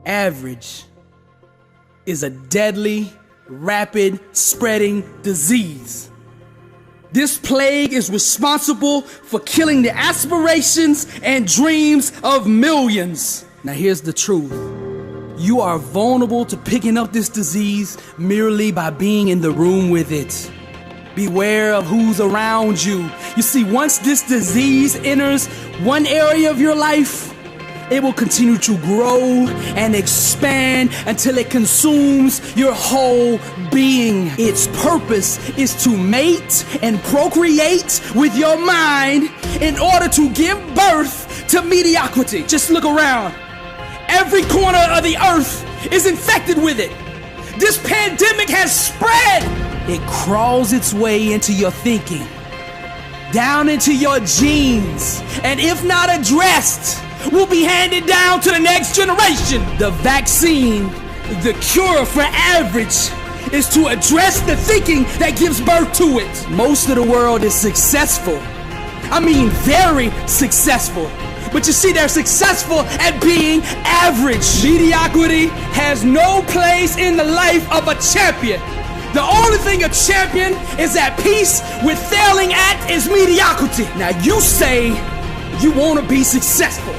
Average is a deadly, rapid spreading disease. This plague is responsible for killing the aspirations and dreams of millions. Now here's the truth. You are vulnerable to picking up this disease merely by being in the room with it. Beware of who's around you. You see, once this disease enters one area of your life, it will continue to grow and expand until it consumes your whole being. Its purpose is to mate and procreate with your mind in order to give birth to mediocrity. Just look around. Every corner of the earth is infected with it. This pandemic has spread. It crawls its way into your thinking, down into your genes, and if not addressed, will be handed down to the next generation. The vaccine, the cure for average, is to address the thinking that gives birth to it. Most of the world is successful. I mean, very successful. But you see, they're successful at being average. Mediocrity has no place in the life of a champion. The only thing a champion is at peace with failing at is mediocrity. Now you say you want to be successful.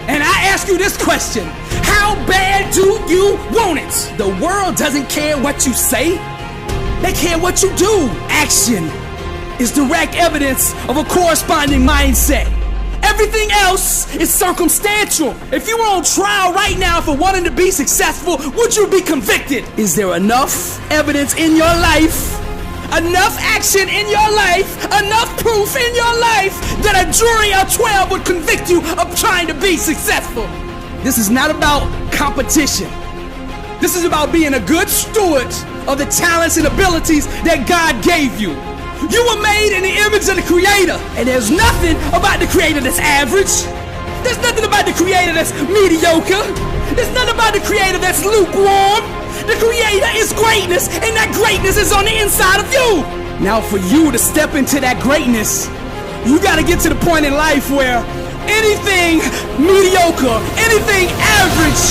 And I ask you this question: how bad do you want it? The world doesn't care what you say. They care what you do. Action is direct evidence of a corresponding mindset. Everything else is circumstantial. If you were on trial right now for wanting to be successful, would you be convicted? Is there enough evidence in your life, enough action in your life, enough proof in your life that a jury of 12 would convict you of trying to be successful? This is not about competition. This is about being a good steward of the talents and abilities that God gave you. You were made in the image of the Creator, and there's nothing about the Creator that's average. There's nothing about the Creator that's mediocre. There's nothing about the Creator that's lukewarm. The Creator is greatness, and that greatness is on the inside of you. Now for you to step into that greatness, you gotta get to the point in life where anything mediocre, anything average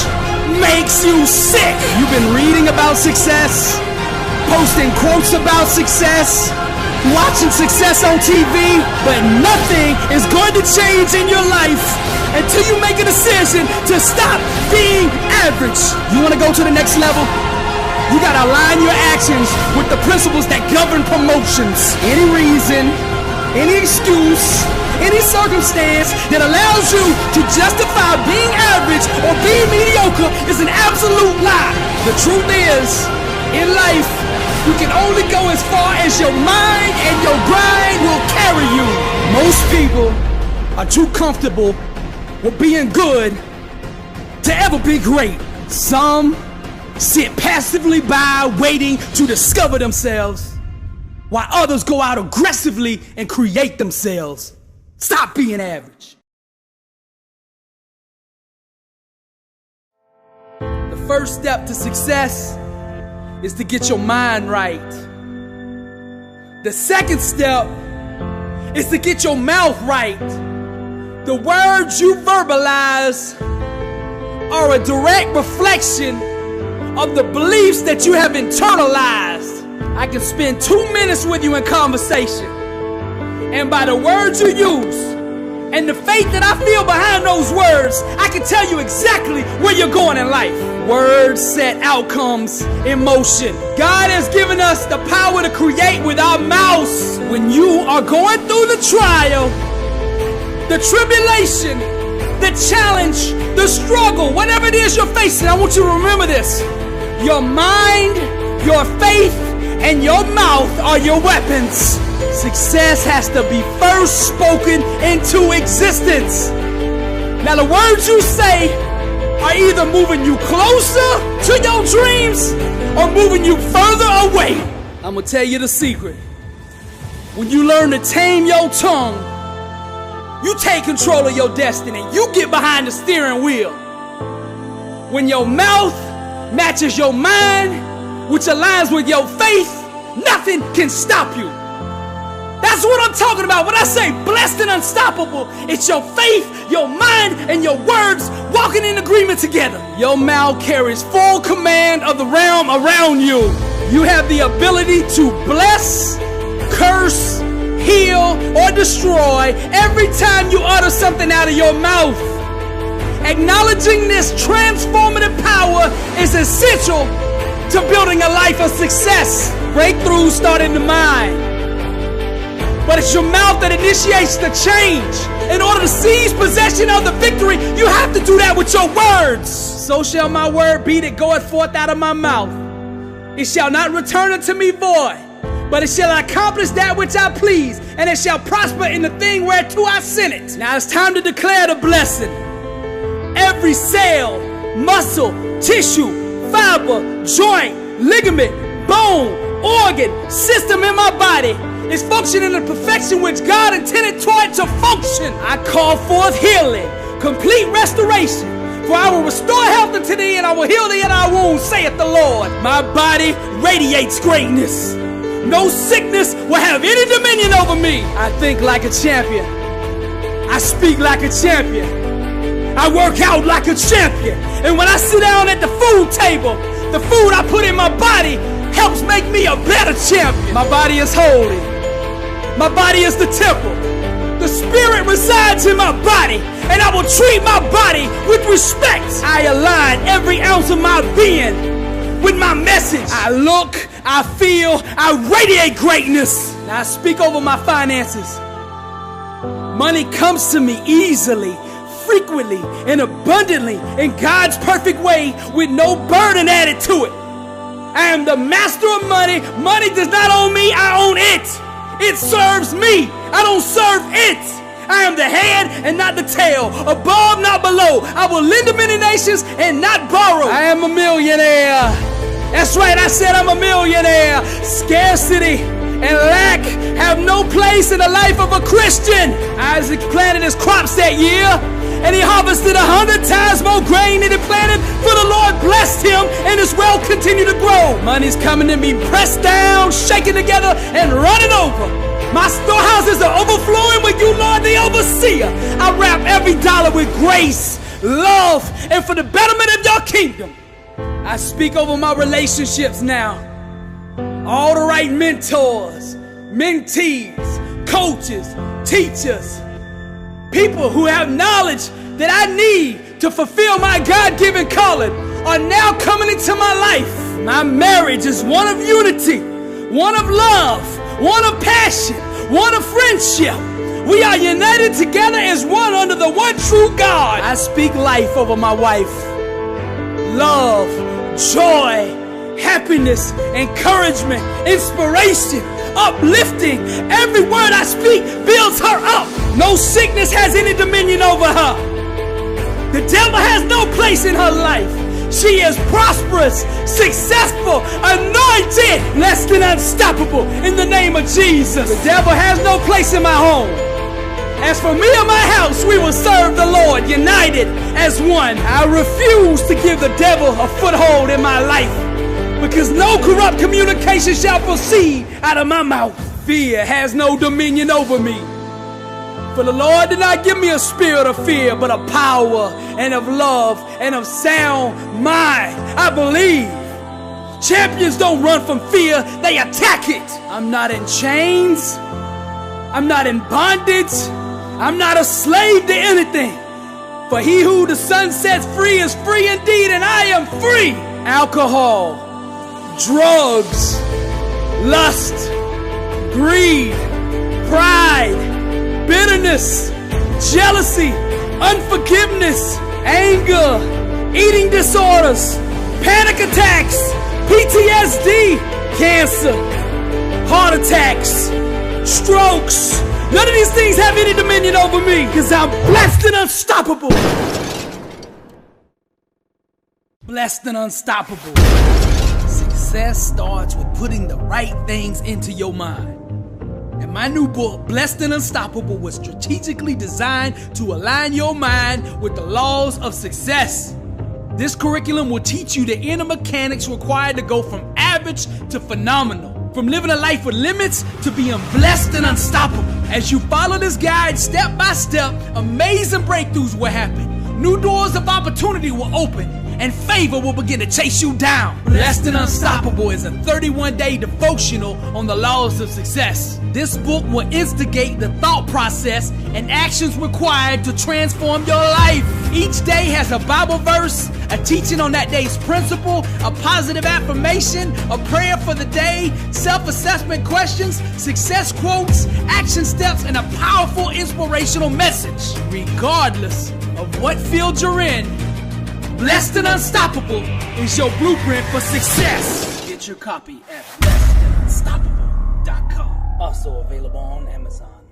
makes you sick. You've been reading about success, posting quotes about success, watching success on TV, but nothing is going to change in your life until you make a decision to stop being average. You want to go to the next level? You got to align your actions with the principles that govern promotions. Any reason, any excuse, any circumstance that allows you to justify being average or being mediocre is an absolute lie. The truth is, in life, you can only go as far as your mind and your grind will carry you. Most people are too comfortable with being good to ever be great. Some sit passively by waiting to discover themselves, while others go out aggressively and create themselves. Stop being average. The first step to success is to get your mind right. The second step is to get your mouth right. The words you verbalize are a direct reflection of the beliefs that you have internalized. I can spend 2 minutes with you in conversation, and by the words you use and the faith that I feel behind those words, I can tell you exactly where you're going in life. Words set outcomes in motion. God has given us the power to create with our mouths. When you are going through the trial, the tribulation, the challenge, the struggle, whatever it is you're facing, I want you to remember this. Your mind, your faith, and your mouth are your weapons. Success has to be first spoken into existence. Now the words you say are either moving you closer to your dreams or moving you further away. I'm gonna tell you the secret. When you learn to tame your tongue, you take control of your destiny. You get behind the steering wheel. When your mouth matches your mind, which aligns with your faith, nothing can stop you. That's That's what I'm talking about. When I say blessed and unstoppable, it's your faith, your mind, and your words walking in agreement together. Your mouth carries full command of the realm around you. You have the ability to bless, curse, heal, or destroy every time you utter something out of your mouth. Acknowledging this transformative power is essential to building a life of success. Breakthroughs start in the mind, but it's your mouth that initiates the change. In order to seize possession of the victory, you have to do that with your words. So shall my word be that goeth forth out of my mouth. It shall not return unto me void, but it shall accomplish that which I please, and it shall prosper in the thing whereto I sent it. Now it's time to declare the blessing. Every cell, muscle, tissue, fiber, joint, ligament, bone, organ, system in my body is functioning in the perfection which God intended for it to function. I call forth healing, complete restoration. For I will restore health unto thee, and I will heal thee in our wounds, saith the Lord. My body radiates greatness. No sickness will have any dominion over me. I think like a champion. I speak like a champion. I work out like a champion. And when I sit down at the food table, the food I put in my body helps make me a better champion. My body is holy. My body is the temple. The spirit resides in my body, and I will treat my body with respect. I align every ounce of my being with my message. I look, I feel, I radiate greatness. Now I speak over my finances. Money comes to me easily, frequently, and abundantly in God's perfect way with no burden added to it. I am the master of money. Money does not own me, I own it. It serves me, I don't serve it. I am the head and not the tail, above, not below. I will lend to many nations and not borrow. I am a millionaire. That's right, I said I'm a millionaire. Scarcity and lack have no place in the life of a Christian. Isaac planted his crops that year, and he harvested 100 times more grain than he planted, for the Lord blessed him, and his wealth continued to grow. Money's coming to me pressed down, shaken together, and running over. My storehouses are overflowing with you, Lord, the overseer. I wrap every dollar with grace, love, and for the betterment of your kingdom. I speak over my relationships now. All the right mentors, mentees, coaches, teachers, people who have knowledge that I need to fulfill my God-given calling are now coming into my life. My marriage is one of unity, one of love, one of passion, one of friendship. We are united together as one under the one true God. I speak life over my wife. Love, joy, happiness, encouragement, inspiration, uplifting. Every word I speak builds her up. No sickness has any dominion over her. The devil has no place in her life. She is prosperous, successful, anointed, blessed and unstoppable in the name of Jesus. The devil has no place in my home. As for me and my house, we will serve the Lord, united as one. I refuse to give the devil a foothold in my life, because no corrupt communication shall proceed out of my mouth. Fear has no dominion over me. For the Lord did not give me a spirit of fear, but of power and of love and of sound mind. I believe. Champions don't run from fear, they attack it. I'm not in chains. I'm not in bondage. I'm not a slave to anything. For he who the Son sets free is free indeed, and I am free. Alcohol, drugs, lust, greed, pride, bitterness, jealousy, unforgiveness, anger, eating disorders, panic attacks, PTSD, cancer, heart attacks, strokes. None of these things have any dominion over me, because I'm blessed and unstoppable. Blessed and unstoppable. Success starts with putting the right things into your mind. And my new book, Blessed and Unstoppable, was strategically designed to align your mind with the laws of success. This curriculum will teach you the inner mechanics required to go from average to phenomenal, From living a life with limits to being blessed and unstoppable. As you follow this guide step by step, amazing breakthroughs will happen. New doors of opportunity will open, and favor will begin to chase you down. Blessed and Unstoppable is a 31-day devotional on the laws of success. This book will instigate the thought process and actions required to transform your life. Each day has a Bible verse, a teaching on that day's principle, a positive affirmation, a prayer for the day, self-assessment questions, success quotes, action steps, and a powerful inspirational message. Regardless of what field you're in, Blessed and Unstoppable is your blueprint for success. Get your copy at blessedandunstoppable.com. Also available on Amazon.